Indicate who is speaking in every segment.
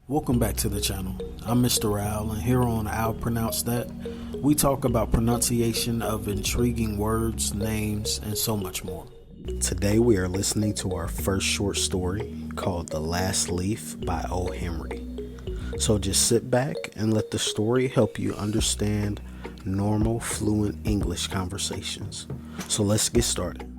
Speaker 1: Welcome back to the channel. I'm Mr.Owl, and here on Owl Pronounce That, we talk about pronunciation of intriguing words, names, and so much more. Today we are listening to our first short story called The Last Leaf by O. Henry. So just sit back and let the story help you understand normal, fluent English conversations. So let's get started.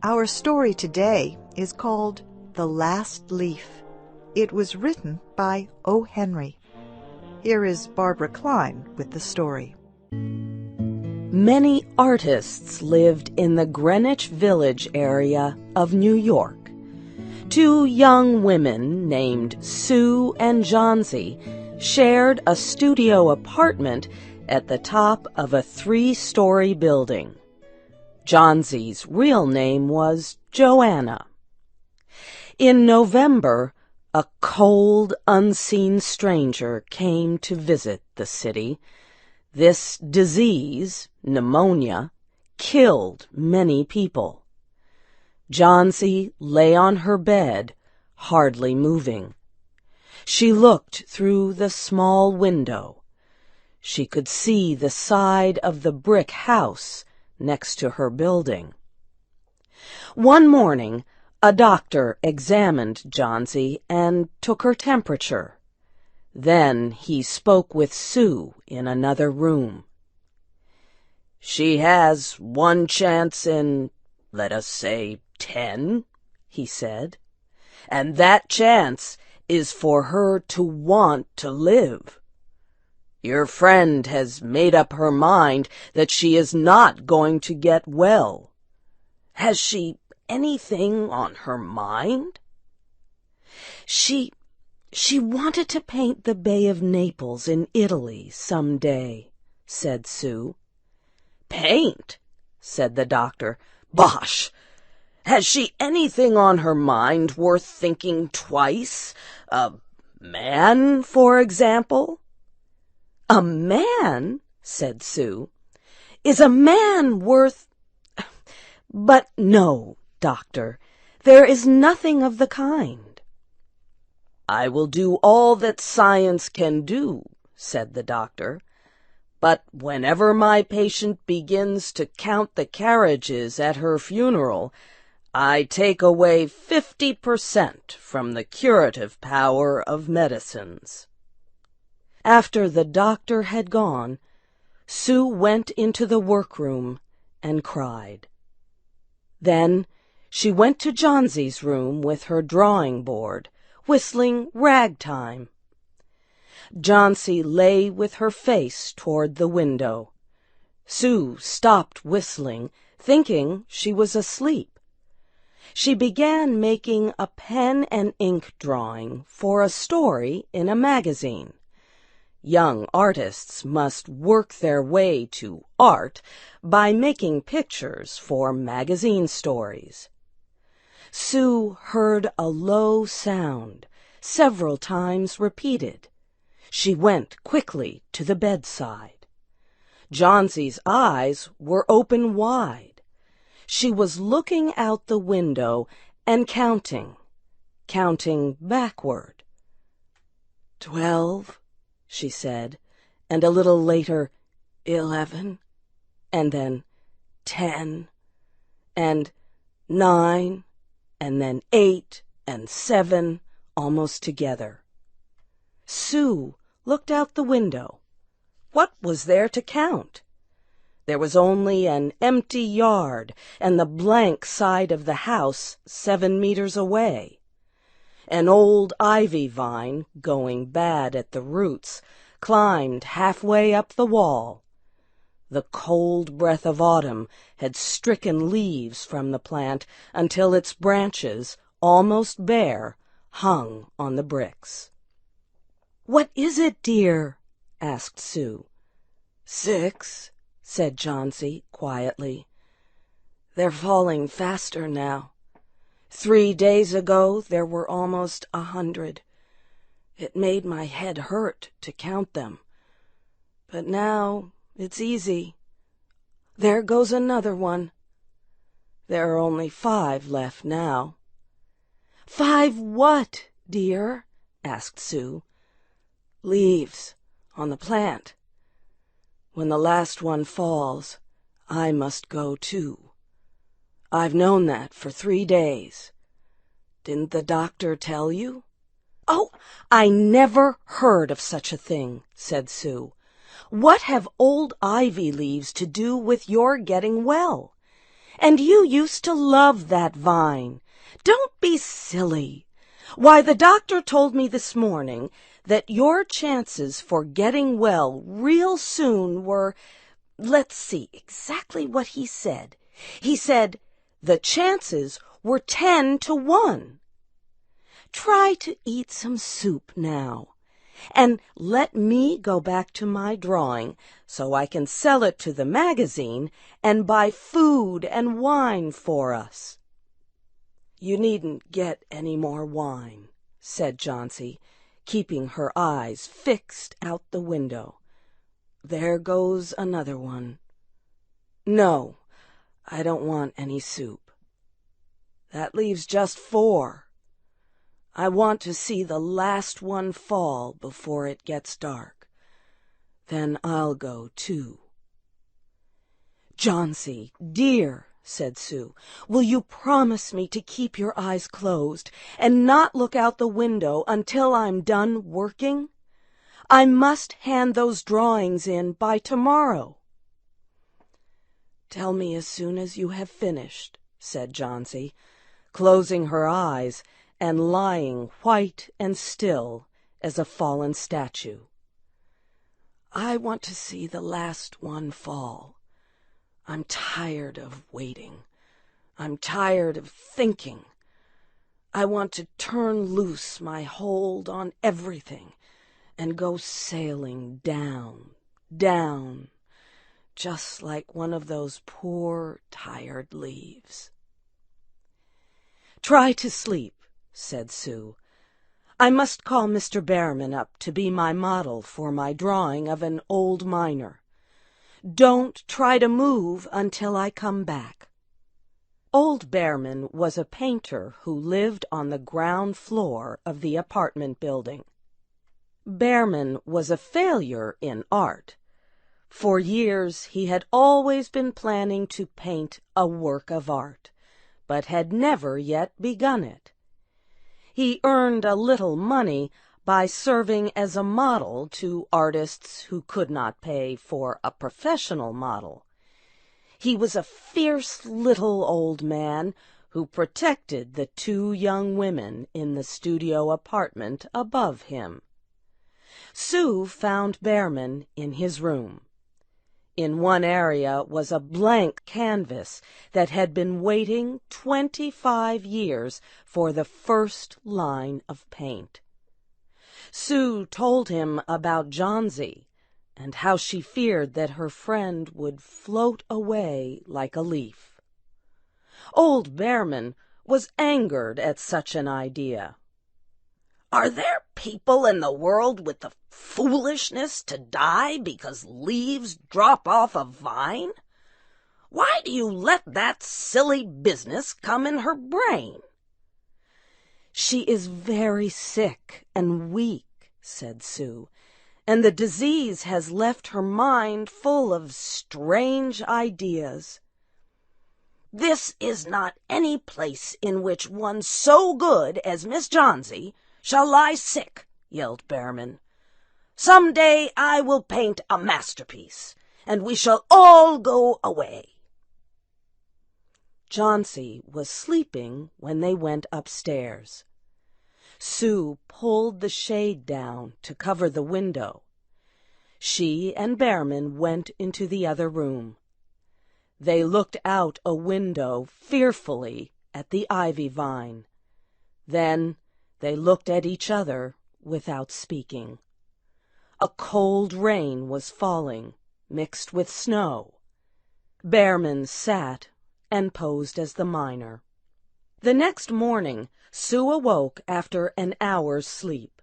Speaker 2: Our story today is called The Last Leaf. It was written by O. Henry. Here is Barbara Klein with the story.
Speaker 3: Many artists lived in the Greenwich Village area of New York. Two young women named Sue and Johnsy shared a studio apartment at the top of a 3-story building. Johnsy's real name was Joanna. In November, a cold, unseen stranger came to visit the city. This disease, pneumonia, killed many people. Johnsy lay on her bed, hardly moving. She looked through the small window. She could see the side of the brick house next to her building. One morning, a doctor examined Johnsy and took her temperature. Then he spoke with Sue in another room. "She has one chance in, let us say, 10, he said. "And that chance is for her to want to live. Your friend has made up her mind that she is not going to get well. Has she anything on her mind?" She wanted to paint the Bay of Naples in Italy some day," said Sue. "Paint?" said the doctor. "Bosh! Has she anything on her mind worth thinking twice? A man, for example?" "A man," said Sue. "Is a man worth— But no, doctor, there is nothing of the kind." "I will do all that science can do," said the doctor. "But whenever my patient begins to count the carriages at her funeral, I take away 50% from the curative power of medicines." After the doctor had gone, Sue went into the workroom and cried. Then she went to Johnsy's room with her drawing board, whistling ragtime. Johnsy lay with her face toward the window. Sue stopped whistling, thinking she was asleep. She began making a pen and ink drawing for a story in a magazine. Young artists must work their way to art by making pictures for magazine stories. Sue heard a low sound, several times repeated. She went quickly to the bedside. Johnsy's eyes were open wide. She was looking out the window and counting backward. 12, she said, and a little later, 11, and then 10, and 9, and then 8 and 7, almost together. Sue looked out the window. What was there to count? There was only an empty yard and the blank side of the house 7 meters away. An old ivy vine, going bad at the roots, climbed halfway up the wall. The cold breath of autumn had stricken leaves from the plant until its branches, almost bare, hung on the bricks. "What is it, dear?" asked Sue. 6, said Johnsy quietly. "They're falling faster now. 3 days ago there were almost 100. It made my head hurt to count them. But now it's easy. There goes another one. There are only 5 left now." "5 what, dear?" asked Sue. "Leaves on the plant. When the last one falls, I must go too. I've known that for 3 days. Didn't the doctor tell you?" "Oh, I never heard of such a thing," said Sue. "What have old ivy leaves to do with your getting well? And you used to love that vine. Don't be silly. Why, the doctor told me this morning that your chances for getting well real soon were— let's see exactly what he said. He said the chances were 10 to 1. Try to eat some soup now, and let me go back to my drawing so I can sell it to the magazine and buy food and wine for us." "You needn't get any more wine," said Johnsy, keeping her eyes fixed out the window. "There goes another one. No, I don't want any soup. That leaves just 4. I want to see the last one fall before it gets dark. Then I'll go too." "Johnsy, dear," said Sue, "will you promise me to keep your eyes closed and not look out the window until I'm done working? I must hand those drawings in by tomorrow." "Tell me as soon as you have finished," said Johnsy, closing her eyes and lying white and still as a fallen statue. "I want to see the last one fall. I'm tired of waiting. I'm tired of thinking. I want to turn loose my hold on everything and go sailing down, down, just like one of those poor, tired leaves." "Try to sleep," said Sue. "I must call Mr. Behrman up to be my model for my drawing of an old miner. Don't try to move until I come back." Old Behrman was a painter who lived on the ground floor of the apartment building. Behrman was a failure in art. For years he had always been planning to paint a work of art, but had never yet begun it. He earned a little money by serving as a model to artists who could not pay for a professional model. He was a fierce little old man who protected the 2 young women in the studio apartment above him. Sue found Behrman in his room. In one area was a blank canvas that had been waiting 25 years for the first line of paint. Sue told him about Johnsy and how she feared that her friend would float away like a leaf. Old Behrman was angered at such an idea. "Are there people in the world with the foolishness to die because leaves drop off a vine? Why do you let that silly business come in her brain?" "She is very sick and weak," said Sue, "and the disease has left her mind full of strange ideas." "This is not any place in which one so good as Miss Johnsy shall lie sick," yelled Behrman. "Some day I will paint a masterpiece, and we shall all go away." Johnsy was sleeping when they went upstairs. Sue pulled the shade down to cover the window. She and Behrman went into the other room. They looked out a window fearfully at the ivy vine. Then they looked at each other without speaking. A cold rain was falling, mixed with snow. Behrman sat and posed as the miner. The next morning, Sue awoke after an hour's sleep.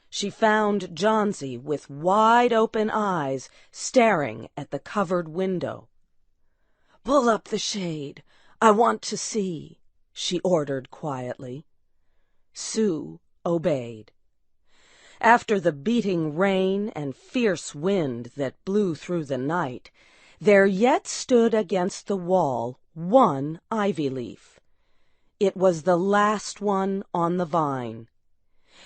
Speaker 3: She found Johnsy with wide-open eyes staring at the covered window. "Pull up the shade. "I want to see," she ordered quietly. Sue obeyed. After the beating rain and fierce wind that blew through the night, there yet stood against the wall one ivy leaf. It was the last one on the vine.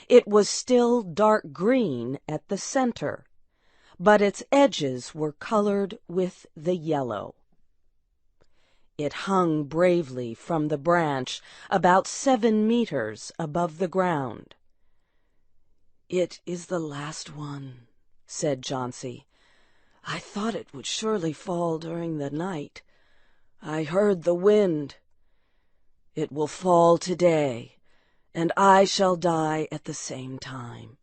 Speaker 3: It was still dark green at the center, but its edges were colored with the yellow. It hung bravely from the branch about 7 meters above the ground. "It is the last one," said Chauncey. "I thought it would surely fall during the night. I heard the wind. It will fall today, and I shall die at the same time."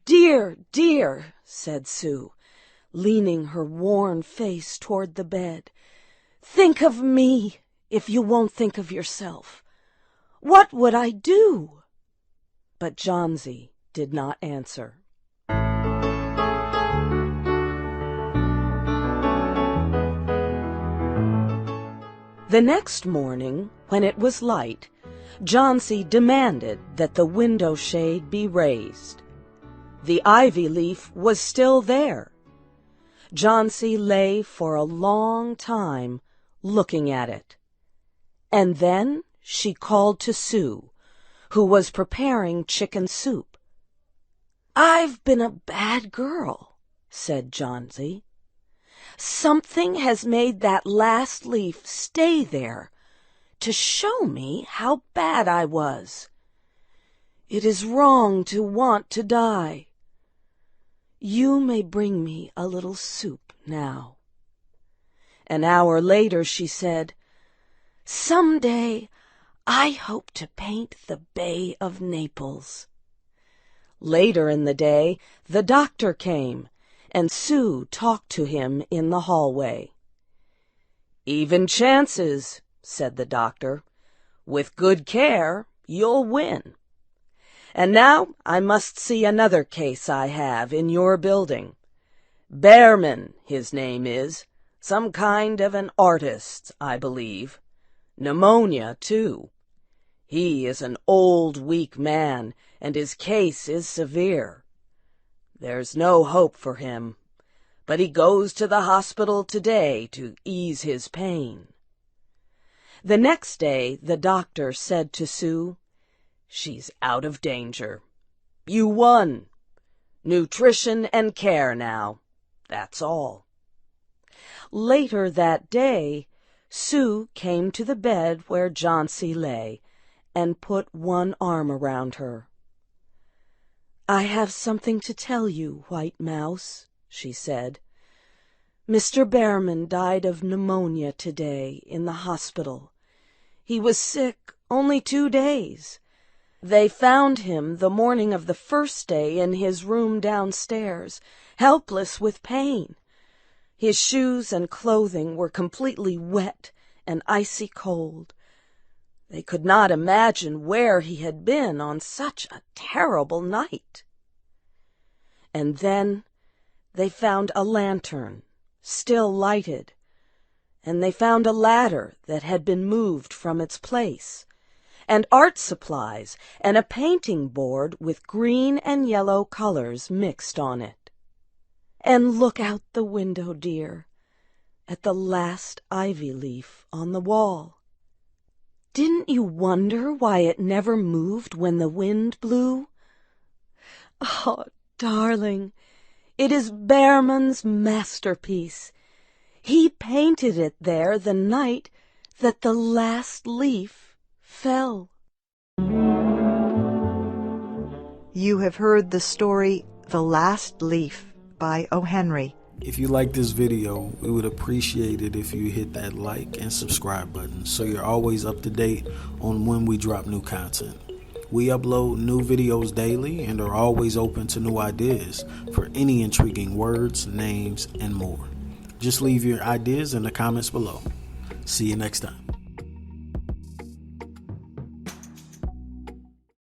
Speaker 3: "Dear, dear," said Sue, leaning her worn face toward the bed, "think of me if you won't think of yourself. What would I do?" But Chauncey did not answer. The next morning, when it was light, Chauncey demanded that the window shade be raised. The ivy leaf was still there. Chauncey lay for a long time looking at it. And then she called to Sue, who was preparing chicken soup. "I've been a bad girl," said Chauncey. "Something has made that last leaf stay there to show me how bad I was. It is wrong to want to die. You may bring me a little soup now." An hour later she said, "Some day I hope to paint the Bay of Naples." Later in the day the doctor came, and Sue talked to him in the hallway. "Even chances," said the doctor. "With good care, you'll win. And now I must see another case I have in your building. Behrman, his name is. Some kind of an artist, I believe. Pneumonia, too. He is an old, weak man, and his case is severe. There's no hope for him, but he goes to the hospital today to ease his pain." The next day the doctor said to Sue, "She's out of danger. You won. Nutrition and care now. That's all." Later that day, Sue came to the bed where Chauncey lay and put one arm around her. "I have something to tell you, White Mouse," she said. "Mr. Behrman died of pneumonia today in the hospital. He was sick only 2 days. They found him the morning of the first day in his room downstairs, helpless with pain. His shoes and clothing were completely wet and icy cold. They could not imagine where he had been on such a terrible night. And then they found a lantern, still lighted, and they found a ladder that had been moved from its place, and art supplies and a painting board with green and yellow colors mixed on it. And look out the window, dear, at the last ivy leaf on the wall. Didn't you wonder why it never moved when the wind blew? Oh, darling, it is Behrman's masterpiece. He painted it there the night that the last leaf fell."
Speaker 2: You have heard the story The Last Leaf by O. Henry.
Speaker 1: If you like this video, we would appreciate it if you hit that like and subscribe button so you're always up to date on when we drop new content. We upload new videos daily and are always open to new ideas for any intriguing words, names, and more. Just leave your ideas in the comments below. See you next time.